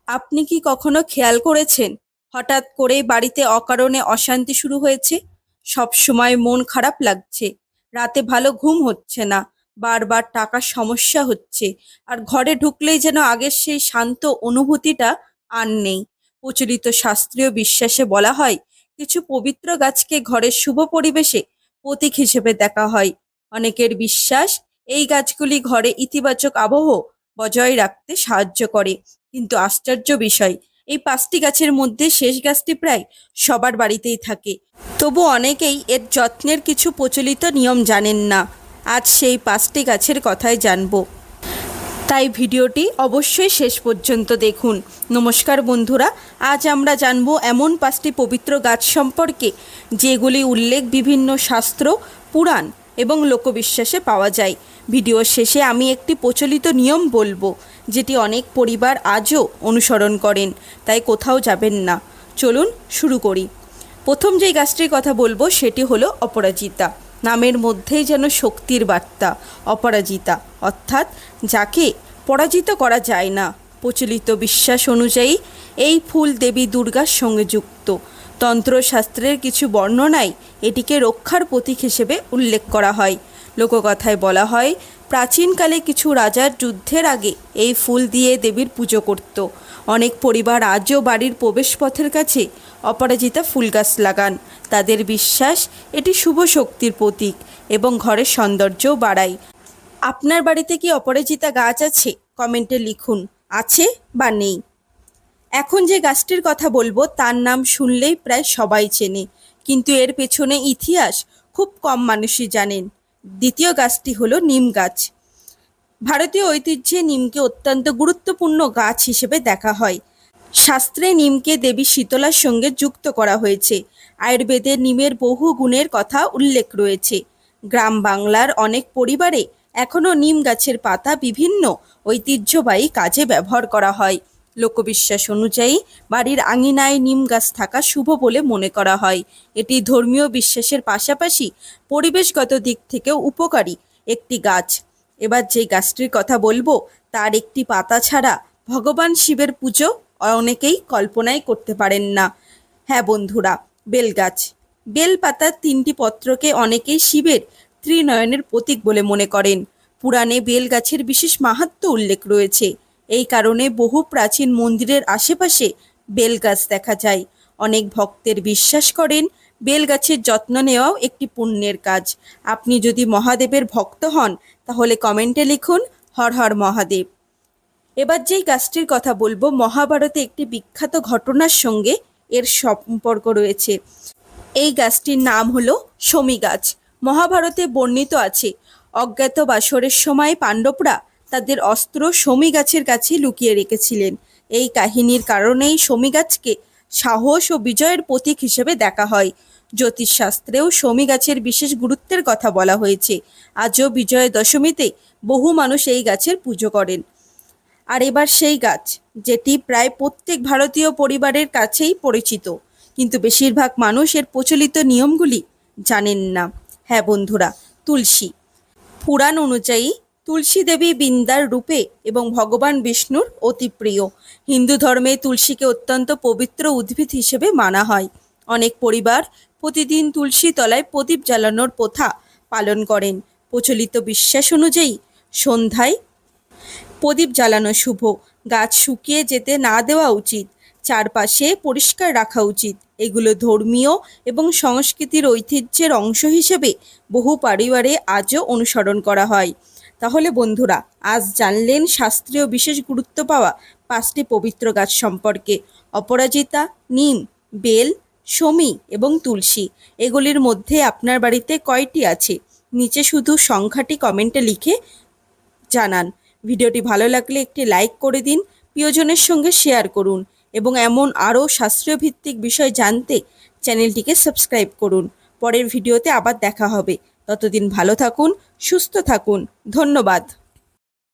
আপনি কি কখনো খেয়াল করেছেন হঠাৎ করেই বাড়িতে অকারণে অশান্তি শুরু হয়েছে? সব সময় মন খারাপ লাগছে, রাতে ভালো ঘুম হচ্ছে না, বারবার টাকার সমস্যা হচ্ছে, আর ঘরে ঢুকলেই যেন আগের সেই শান্ত অনুভূতিটা আর নেই। প্রচলিত শাস্ত্রীয় বিশ্বাসে বলা হয়, কিছু পবিত্র গাছকে ঘরের শুভ পরিবেশে প্রতীক হিসেবে দেখা হয়। অনেকের বিশ্বাস, এই গাছগুলি ঘরে ইতিবাচক আবহ বজায় রাখতে সাহায্য করে। কিন্তু আশ্চর্য বিষয়, এই 5টি গাছের মধ্যে শেষ গাছটি প্রায় সবার বাড়িতেই থাকে। তবু অনেকেই এর যত্নের কিছু প্রচলিত নিয়ম জানেন না। আজ সেই 5টি গাছের কথাই জানবো, তাই ভিডিওটি অবশ্যই শেষ পর্যন্ত দেখুন। নমস্কার বন্ধুরা, আজ আমরা জানবো এমন 5টি পবিত্র গাছ সম্পর্কে যেগুলি উল্লেখ বিভিন্ন শাস্ত্র, পুরাণ এবং লোকবিশ্বাসে পাওয়া যায়। ভিডিওর শেষে আমি একটি প্রচলিত নিয়ম বলবো, যেটি অনেক পরিবার আজও অনুসরণ করেন, তাই কোথাও যাবেন না। চলুন শুরু করি। প্রথম যেই গাছটির কথা বলবো সেটি হলো অপরাজিতা। নামের মধ্যেই যেন শক্তির বার্তা। অপরাজিতা অর্থাৎ যাকে পরাজিত করা যায় না। প্রচলিত বিশ্বাস অনুযায়ী এই ফুল দেবী দুর্গার সঙ্গে যুক্ত। তন্ত্রশাস্ত্রের কিছু বর্ণনায় এটিকে রক্ষার প্রতীক হিসেবে উল্লেখ করা হয়। লোককথায় বলা হয়, প্রাচীনকালে কিছু রাজার যুদ্ধের আগে এই ফুল দিয়ে দেবীর পুজো করত। অনেক পরিবার আজও বাড়ির প্রবেশপথের কাছে অপরাজিতা ফুল গাছ লাগান। তাদের বিশ্বাস, এটি শুভ শক্তির প্রতীক এবং ঘরের সৌন্দর্যও বাড়ায়। আপনার বাড়িতে কি অপরাজিতা গাছ আছে? কমেন্টে লিখুন, আছে বা নেই। এখন যে গাছটির কথা বলবো তার নাম শুনলেই প্রায় সবাই চেনে, কিন্তু এর পেছনে ইতিহাস খুব কম মানুষই জানেন। দ্বিতীয় গাছটি হলো নিম গাছ। ভারতীয় ঐতিহ্যে নিমকে অত্যন্ত গুরুত্বপূর্ণ গাছ হিসেবে দেখা হয়। শাস্ত্রে নিমকে দেবী শীতলার সঙ্গে যুক্ত করা হয়েছে। আয়ুর্বেদে নিমের বহু গুণের কথা উল্লেখ রয়েছে। গ্রাম বাংলার অনেক পরিবারে এখনও নিম গাছের পাতা বিভিন্ন ঐতিহ্যবাহী কাজে ব্যবহার করা হয়। লোকবিশ্বাস অনুযায়ী বাড়ির আঙিনায় নিম গাছ থাকা শুভ বলে মনে করা হয়। এটি ধর্মীয় বিশ্বাসের পাশাপাশি পরিবেশগত দিক থেকেও উপকারী একটি গাছ। এবার যে গাছটির কথা বলবো তার একটি পাতা ছাড়া ভগবান শিবের পুজো অনেকেই কল্পনাই করতে পারেন না। হ্যাঁ বন্ধুরা, বেলগাছ। বেল পাতার 3টি পত্রকে অনেকেই শিবের ত্রিনয়নের প্রতীক বলে মনে করেন। পুরাণে বেলগাছের বিশেষ মাহাত্ম্য উল্লেখ রয়েছে। এই কারণে বহু প্রাচীন মন্দিরের আশেপাশে বেলগাছ দেখা যায়। অনেক ভক্তের বিশ্বাস করেন, বেলগাছের যত্ন নেওয়াও একটি পুণ্যের কাজ। আপনি যদি মহাদেবের ভক্ত হন তাহলে কমেন্টে লিখুন, হর হর মহাদেব। এবার যেই গাছটির কথা বলবো, মহাভারতে একটি বিখ্যাত ঘটনার সঙ্গে এর সম্পর্ক রয়েছে। এই গাছটির নাম হলো শমী গাছ। মহাভারতে বর্ণিত আছে, অজ্ঞাতবাসরের সময় পাণ্ডবরা তাদের অস্ত্র শমী গাছের কাছে লুকিয়ে রেখেছিলেন। এই কাহিনীর কারণেই শমী গাছকে সাহস ও বিজয়ের প্রতীক হিসেবে দেখা হয়। জ্যোতিষশাস্ত্রেও শমী গাছের বিশেষ গুরুত্বের কথা বলা হয়েছে। আজও বিজয়া দশমীতে বহু মানুষ এই গাছের পুজো করেন। আর এবার সেই গাছ যেটি প্রায় প্রত্যেক ভারতীয় পরিবারের কাছেই পরিচিত, কিন্তু বেশিরভাগ মানুষ এর প্রচলিত নিয়মগুলি জানেন না। হ্যাঁ বন্ধুরা, তুলসী। পুরাণ অনুযায়ী তুলসী দেবী বৃন্দার রূপে এবং ভগবান বিষ্ণুর অতি প্রিয়। হিন্দু ধর্মে তুলসীকে অত্যন্ত পবিত্র উদ্ভিদ হিসেবে মানা হয়। অনেক পরিবার প্রতিদিন তুলসী তলায় প্রদীপ জ্বালানোর প্রথা পালন করেন। প্রচলিত বিশ্বাস অনুযায়ী সন্ধ্যায় প্রদীপ জ্বালানো শুভ। গাছ শুকিয়ে যেতে না দেওয়া উচিত। চারপাশে পরিষ্কার রাখা উচিত। এগুলো ধর্মীয় এবং সংস্কৃতির ঐতিহ্যের অংশ হিসেবে বহু পরিবারে আজও অনুসরণ করা হয়। তাহলে বন্ধুরা, আজ জানলেন শাস্ত্রীয় বিশেষ গুরুত্ব পাওয়া 5টি পবিত্র গাছ সম্পর্কে। অপরাজিতা, নিম, বেল, শমী এবং তুলসী। এগুলির মধ্যে আপনার বাড়িতে কয়টি আছে? নিচে শুধু সংখ্যাটি কমেন্টে লিখে জানান। ভিডিওটি ভালো লাগলে একটি লাইক করে দিন, প্রিয়জনের সঙ্গে শেয়ার করুন এবং এমন আরও শাস্ত্রীয় ভিত্তিক বিষয় জানতে চ্যানেলটিকে সাবস্ক্রাইব করুন। পরের ভিডিওতে আবার দেখা হবে। ততদিন ভালো থাকুন, সুস্থ থাকুন। ধন্যবাদ।